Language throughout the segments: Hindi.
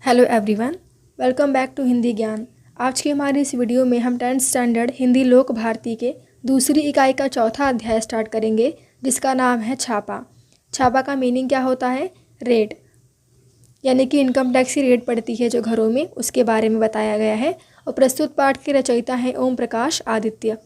Hello everyone, welcome back to Hindi Gyan. आज की हमारी इस वीडियो में हम 10th स्टैंडर्ड हिंदी लोक भारती के दूसरी इकाई का चौथा अध्याय स्टार्ट करेंगे, जिसका नाम है छापा। छापा का मीनिंग क्या होता है? रेट, यानी कि इनकम टैक्स की रेट पड़ती है जो घरों में, उसके बारे में बताया गया है। और प्रस्तुत पाठ के रचयिता हैं ओम प्रकाश आदित्य।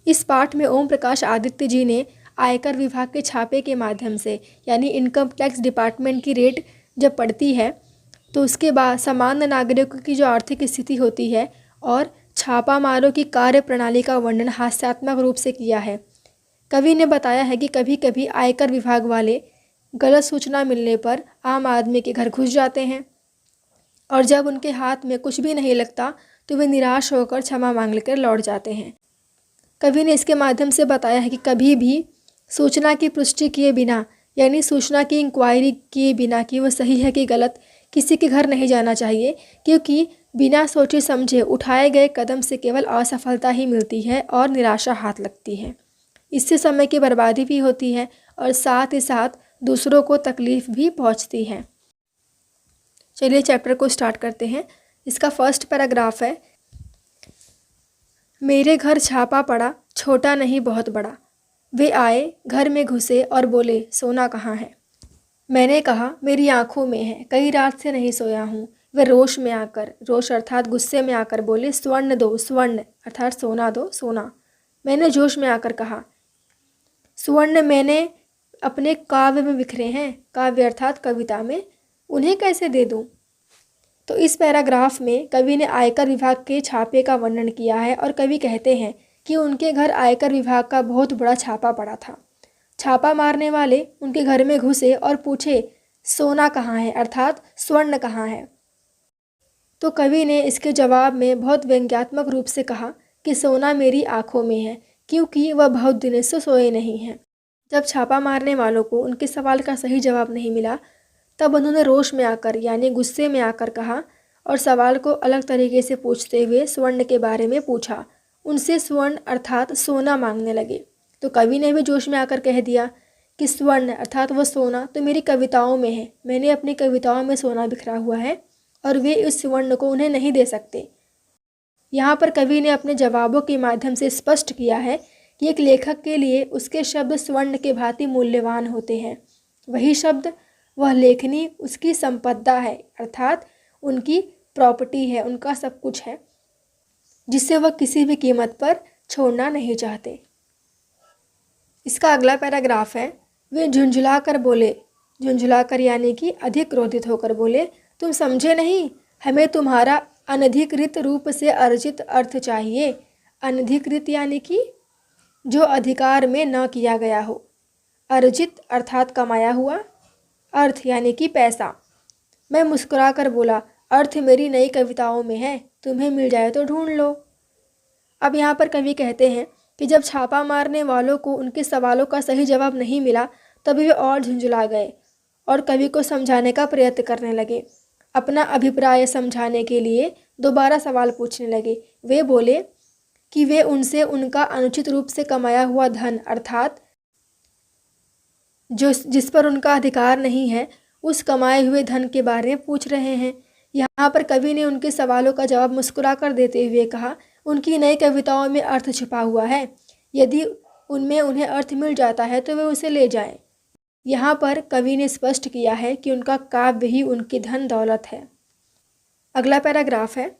इस पाठ में ओम प्रकाश आदित्य जी ने आयकर विभाग के छापे के माध्यम से, यानी इनकम टैक्स डिपार्टमेंट की रेट जब पड़ती है तो उसके बाद सामान्य नागरिकों की जो आर्थिक स्थिति होती है और छापामारों की कार्य प्रणाली का वर्णन हास्यात्मक रूप से किया है। कवि ने बताया है कि कभी कभी आयकर विभाग वाले गलत सूचना मिलने पर आम आदमी के घर घुस जाते हैं और जब उनके हाथ में कुछ भी नहीं लगता तो वे निराश होकर क्षमा मांग लेकर लौट जाते हैं। कवि ने इसके माध्यम से बताया है कि कभी भी सूचना की पुष्टि किए बिना, यानी सूचना की इंक्वायरी किए बिना कि वह सही है कि गलत, किसी के घर नहीं जाना चाहिए, क्योंकि बिना सोचे समझे उठाए गए कदम से केवल असफलता ही मिलती है और निराशा हाथ लगती है। इससे समय की बर्बादी भी होती है और साथ ही साथ दूसरों को तकलीफ भी पहुंचती है। चलिए चैप्टर को स्टार्ट करते हैं। इसका फर्स्ट पैराग्राफ है, मेरे घर छापा पड़ा, छोटा नहीं बहुत बड़ा। वे आए, घर में घुसे और बोले, सोना कहाँ है? मैंने कहा, मेरी आंखों में है, कई रात से नहीं सोया हूँ। वे रोष में आकर, रोष अर्थात गुस्से में आकर बोले, स्वर्ण दो, स्वर्ण अर्थात सोना दो, सोना। मैंने जोश में आकर कहा, स्वर्ण मैंने अपने काव्य में बिखरे हैं, काव्य अर्थात कविता में, उन्हें कैसे दे दूँ? तो इस पैराग्राफ में कवि ने आयकर विभाग के छापे का वर्णन किया है और कवि कहते हैं कि उनके घर आयकर विभाग का बहुत बड़ा छापा पड़ा था। छापा मारने वाले उनके घर में घुसे और पूछे, सोना कहाँ है, अर्थात स्वर्ण कहाँ है? तो कवि ने इसके जवाब में बहुत व्यंग्यात्मक रूप से कहा कि सोना मेरी आंखों में है, क्योंकि वह बहुत दिनों से सोए नहीं हैं। जब छापा मारने वालों को उनके सवाल का सही जवाब नहीं मिला, तब उन्होंने रोष में आकर, यानी गुस्से में आकर कहा और सवाल को अलग तरीके से पूछते हुए स्वर्ण के बारे में पूछा। उनसे स्वर्ण अर्थात सोना मांगने लगे। तो कवि ने भी जोश में आकर कह दिया कि स्वर्ण अर्थात वह सोना तो मेरी कविताओं में है, मैंने अपनी कविताओं में सोना बिखरा हुआ है और वे इस स्वर्ण को उन्हें नहीं दे सकते। यहाँ पर कवि ने अपने जवाबों के माध्यम से स्पष्ट किया है कि एक लेखक के लिए उसके शब्द स्वर्ण के भांति मूल्यवान होते हैं। वही शब्द, वह लेखनी उसकी संपदा है, अर्थात उनकी प्रॉपर्टी है, उनका सब कुछ है, जिसे वह किसी भी कीमत पर छोड़ना नहीं चाहते। इसका अगला पैराग्राफ है, वे झुंझुला कर बोले, झुंझुला कर यानी कि अधिक क्रोधित होकर बोले, तुम समझे नहीं, हमें तुम्हारा अनधिकृत रूप से अर्जित अर्थ चाहिए। अनधिकृत यानी कि जो अधिकार में न किया गया हो, अर्जित अर्थात कमाया हुआ, अर्थ यानी कि पैसा। मैं मुस्कुरा कर बोला, अर्थ मेरी नई कविताओं में है, तुम्हें मिल जाए तो ढूंढ लो। अब यहाँ पर कवि कहते हैं कि जब छापा मारने वालों को उनके सवालों का सही जवाब नहीं मिला, तभी वे और झुंझुला गए और कवि को समझाने का प्रयत्न करने लगे। अपना अभिप्राय समझाने के लिए दोबारा सवाल पूछने लगे। वे बोले कि वे उनसे उनका अनुचित रूप से कमाया हुआ धन, अर्थात जिस पर उनका अधिकार नहीं है, उस कमाए हुए धन के बारे में पूछ रहे हैं। यहाँ पर कवि ने उनके सवालों का जवाब मुस्कुरा कर देते हुए कहा, उनकी नई कविताओं में अर्थ छिपा हुआ है, यदि उनमें उन्हें अर्थ मिल जाता है तो वे उसे ले जाएं। यहाँ पर कवि ने स्पष्ट किया है कि उनका काव्य ही उनकी धन दौलत है। अगला पैराग्राफ है,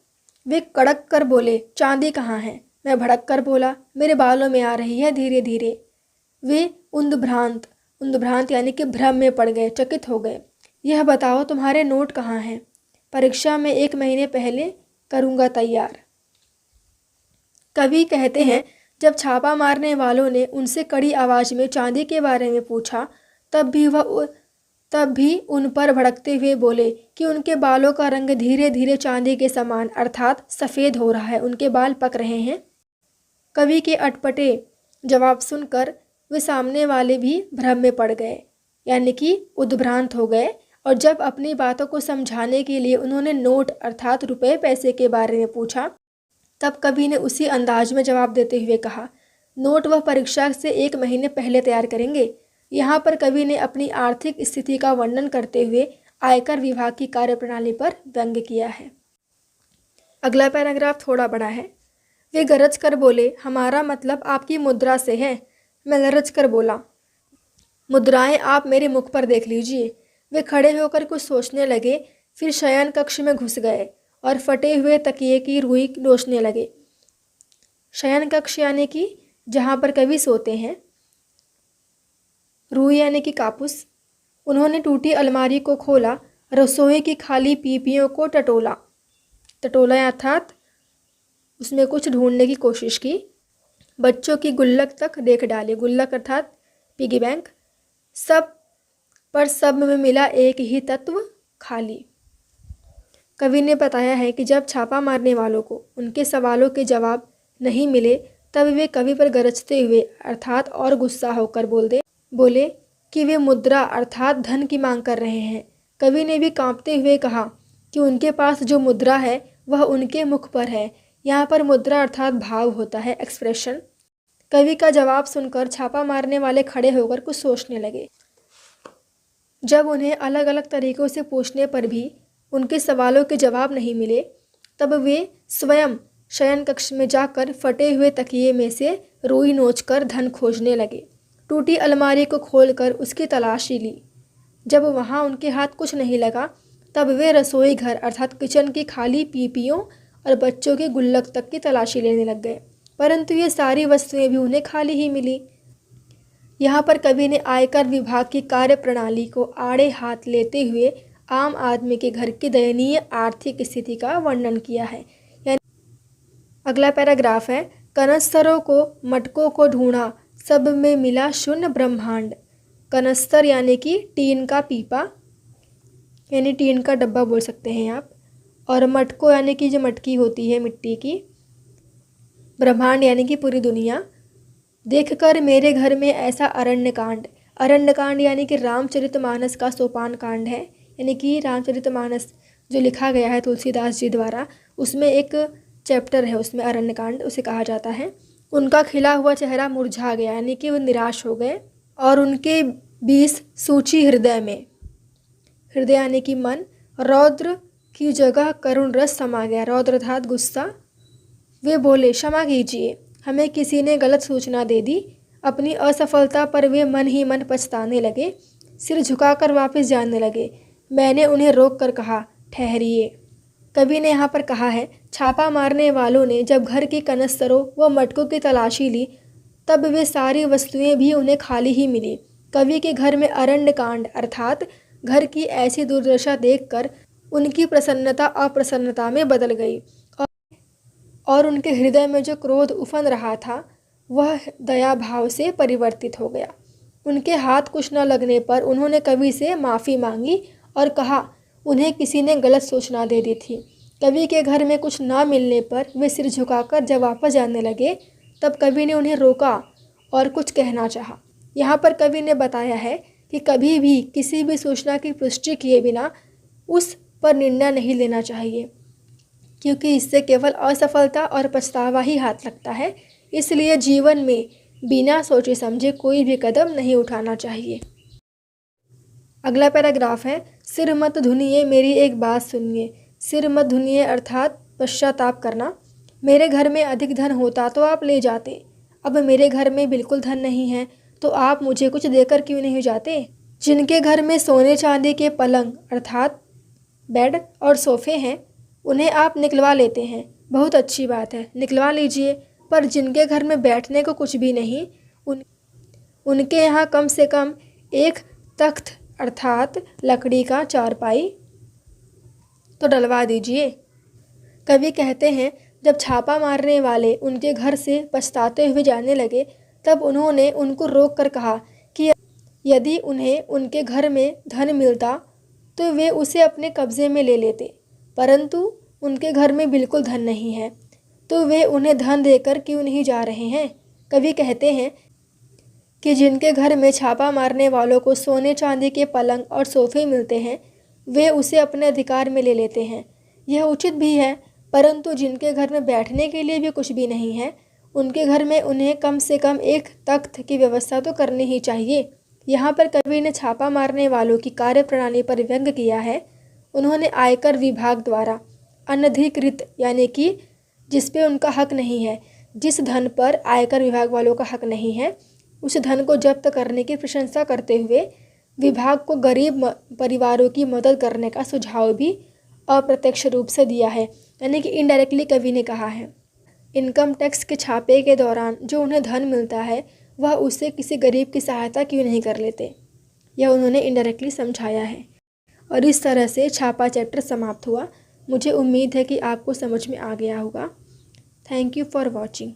वे कड़क कर बोले, चांदी कहाँ है? मैं भड़क कर बोला, मेरे बालों में आ रही है धीरे धीरे। वे उद्भ्रांत यानी कि भ्रम में पड़ गए, चकित हो गए। यह बताओ तुम्हारे नोट कहाँ हैं? परीक्षा में 1 महीने पहले करूँगा तैयार। कवि कहते हैं, जब छापा मारने वालों ने उनसे कड़ी आवाज़ में चांदी के बारे में पूछा, तब भी उन पर भड़कते हुए बोले कि उनके बालों का रंग धीरे धीरे चांदी के समान अर्थात सफ़ेद हो रहा है, उनके बाल पक रहे हैं। कवि के अटपटे जवाब सुनकर वे सामने वाले भी भ्रम में पड़ गए, यानी कि उद्भ्रांत हो गए। और जब अपनी बातों को समझाने के लिए उन्होंने नोट अर्थात रुपए पैसे के बारे में पूछा, तब कवि ने उसी अंदाज में जवाब देते हुए कहा, नोट वह परीक्षा से 1 महीने पहले तैयार करेंगे। यहाँ पर कवि ने अपनी आर्थिक स्थिति का वर्णन करते हुए आयकर विभाग की कार्यप्रणाली पर व्यंग्य किया है। अगला पैराग्राफ थोड़ा बड़ा है। वे गरज कर बोले, हमारा मतलब आपकी मुद्रा से है। मैं गरज कर बोला, मुद्राएं आप मेरे मुख पर देख लीजिए। वे खड़े होकर कुछ सोचने लगे, फिर शयन कक्ष में घुस गए और फटे हुए तकिए की रुई नोचने लगे। शयन कक्ष यानी कि जहाँ पर कवि सोते हैं, रुई यानी कि कापूस। उन्होंने टूटी अलमारी को खोला, रसोई की खाली पीपियों को टटोला अर्थात उसमें कुछ ढूंढने की कोशिश की। बच्चों की गुल्लक तक देख डाली, गुल्लक अर्थात पिगी बैंक। सब में मिला एक ही तत्व, खाली। कवि ने बताया है कि जब छापा मारने वालों को उनके सवालों के जवाब नहीं मिले तब वे कवि पर गरजते हुए अर्थात और गुस्सा होकर बोले कि वे मुद्रा अर्थात धन की मांग कर रहे हैं। कवि ने भी कांपते हुए कहा कि उनके पास जो मुद्रा है वह उनके मुख पर है। यहाँ पर मुद्रा अर्थात भाव होता है, एक्सप्रेशन। कवि का जवाब सुनकर छापा मारने वाले खड़े होकर कुछ सोचने लगे। जब उन्हें अलग अलग तरीकों से पूछने पर भी उनके सवालों के जवाब नहीं मिले तब वे स्वयं शयन कक्ष में जाकर फटे हुए तकिए में से रुई नोचकर धन खोजने लगे। टूटी अलमारी को खोलकर उसकी तलाशी ली। जब वहाँ उनके हाथ कुछ नहीं लगा तब वे रसोई घर अर्थात किचन की खाली पीपियों और बच्चों के गुल्लक तक की तलाशी लेने लग गए, परंतु ये सारी वस्तुएं भी उन्हें खाली ही मिली। यहाँ पर कवि ने आयकर विभाग की कार्यप्रणाली को आड़े हाथ लेते हुए आम आदमी के घर की दयनीय आर्थिक स्थिति का वर्णन किया है। अगला पैराग्राफ है, कनस्तरों को मटकों को ढूंढा, सब में मिला शून्य ब्रह्मांड। कनस्तर यानी कि टीन का पीपा यानी टीन का डब्बा बोल सकते हैं आप, और मटको यानी कि जो मटकी होती है मिट्टी की। ब्रह्मांड यानी कि पूरी दुनिया। देखकर मेरे घर में ऐसा अरण्यकांड। अरण्यकांड यानी कि रामचरितमानस का सोपान कांड है, यानी कि रामचरितमानस जो लिखा गया है तुलसीदास जी द्वारा, उसमें एक चैप्टर है, उसमें अरण्यकांड उसे कहा जाता है। उनका खिला हुआ चेहरा मुरझा गया यानी कि वो निराश हो गए, और उनके 20 सूची हृदय में, हृदय यानी कि मन, रौद्र की जगह करुण रस समा गया। रौद्र अर्थात गुस्सा। वे बोले, क्षमा कीजिए, हमें किसी ने गलत सूचना दे दी। अपनी असफलता पर वे मन ही मन पछताने लगे, सिर झुकाकर वापस जाने लगे। मैंने उन्हें रोक कर कहा, ठहरिए। कवि ने यहाँ पर कहा है, छापा मारने वालों ने जब घर की कनस्तरों व मटकों की तलाशी ली तब वे सारी वस्तुएं भी उन्हें खाली ही मिली। कवि के घर में अरण्यकांड अर्थात घर की ऐसी दुर्दशा देखकर उनकी प्रसन्नता अप्रसन्नता में बदल गई, और उनके हृदय में जो क्रोध उफन रहा था वह दया भाव से परिवर्तित हो गया। उनके हाथ कुछ न लगने पर उन्होंने कवि से माफ़ी मांगी और कहा उन्हें किसी ने गलत सूचना दे दी थी। कवि के घर में कुछ न मिलने पर वे सिर झुकाकर जब वापस जाने लगे तब कवि ने उन्हें रोका और कुछ कहना चाहा। यहाँ पर कवि ने बताया है कि कभी भी किसी भी सूचना की पुष्टि किए बिना उस पर निर्णय नहीं लेना चाहिए, क्योंकि इससे केवल असफलता और पछतावा ही हाथ लगता है। इसलिए जीवन में बिना सोचे समझे कोई भी कदम नहीं उठाना चाहिए। अगला पैराग्राफ है, सिर मत धुनिए मेरी एक बात सुनिए। सिर मत धुनिए अर्थात पश्चाताप करना। मेरे घर में अधिक धन होता तो आप ले जाते, अब मेरे घर में बिल्कुल धन नहीं है तो आप मुझे कुछ देकर क्यों नहीं जाते। जिनके घर में सोने चांदी के पलंग अर्थात बेड और सोफे हैं उन्हें आप निकलवा लेते हैं, बहुत अच्छी बात है, निकलवा लीजिए। पर जिनके घर में बैठने को कुछ भी नहीं उनके यहाँ कम से कम एक तख्त अर्थात लकड़ी का चारपाई तो डलवा दीजिए। कवि कहते हैं, जब छापा मारने वाले उनके घर से पछताते हुए जाने लगे तब उन्होंने उनको रोक कर कहा कि यदि उन्हें उनके घर में धन मिलता तो वे उसे अपने कब्जे में ले लेते, परंतु उनके घर में बिल्कुल धन नहीं है तो वे उन्हें धन देकर क्यों नहीं जा रहे हैं। कवि कहते हैं कि जिनके घर में छापा मारने वालों को सोने चांदी के पलंग और सोफे मिलते हैं वे उसे अपने अधिकार में ले लेते हैं, यह उचित भी है। परंतु जिनके घर में बैठने के लिए भी कुछ भी नहीं है उनके घर में उन्हें कम से कम एक तख्त की व्यवस्था तो करनी ही चाहिए। यहाँ पर कवि ने छापा मारने वालों की कार्यप्रणाली पर व्यंग किया है। उन्होंने आयकर विभाग द्वारा अनधिकृत यानी कि जिस पे उनका हक नहीं है, जिस धन पर आयकर विभाग वालों का हक नहीं है, उस धन को जब्त करने की प्रशंसा करते हुए विभाग को गरीब परिवारों की मदद करने का सुझाव भी अप्रत्यक्ष रूप से दिया है, यानी कि इनडायरेक्टली कवि ने कहा है। इनकम टैक्स के छापे के दौरान जो उन्हें धन मिलता है वह उससे किसी गरीब की सहायता क्यों नहीं कर लेते, यह उन्होंने इनडायरेक्टली समझाया है। और इस तरह से छापा चैप्टर समाप्त हुआ। मुझे उम्मीद है कि आपको समझ में आ गया होगा। Thank you for watching.